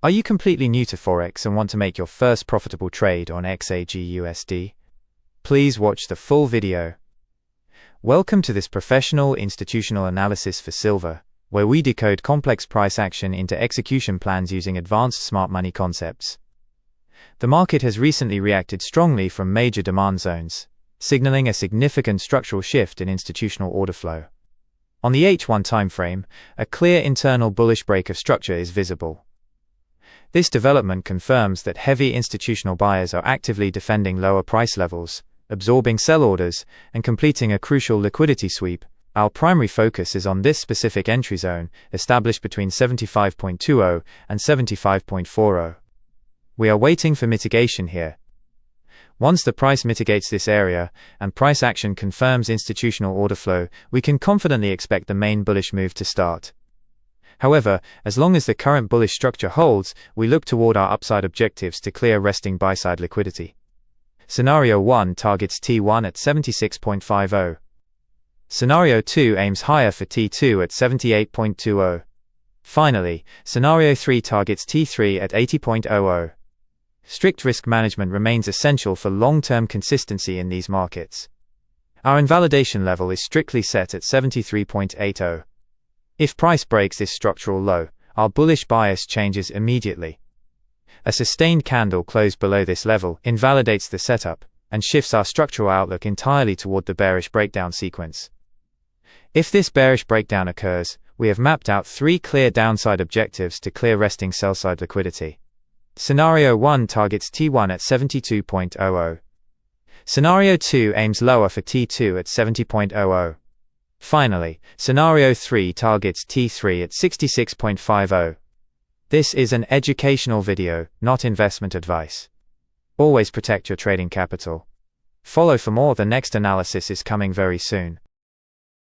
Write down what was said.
Are you completely new to Forex and want to make your first profitable trade on XAGUSD? Please watch the full video. Welcome to this professional institutional analysis for silver, where we decode complex price action into execution plans using advanced smart money concepts. The market has recently reacted strongly from major demand zones, signaling a significant structural shift in institutional order flow. On the H1 timeframe, a clear internal bullish break of structure is visible. This development confirms that heavy institutional buyers are actively defending lower price levels, absorbing sell orders, and completing a crucial liquidity sweep. Our primary focus is on this specific entry zone, established between 75.20 and 75.40. We are waiting for mitigation here. Once the price mitigates this area, and price action confirms institutional order flow, we can confidently expect the main bullish move to start. However, as long as the current bullish structure holds, we look toward our upside objectives to clear resting buy-side liquidity. Scenario 1 targets T1 at 76.50. Scenario 2 aims higher for T2 at 78.20. Finally, Scenario 3 targets T3 at 80.00. Strict risk management remains essential for long-term consistency in these markets. Our invalidation level is strictly set at 73.80. If price breaks this structural low, our bullish bias changes immediately. A sustained candle close below this level invalidates the setup and shifts our structural outlook entirely toward the bearish breakdown sequence. If this bearish breakdown occurs, we have mapped out three clear downside objectives to clear resting sell-side liquidity. Scenario 1 targets T1 at 72.00. Scenario 2 aims lower for T2 at 70.00. Finally, Scenario 3 targets T3 at 66.50. This is an educational video, not investment advice. Always protect your trading capital. Follow for more. The next analysis is coming very soon.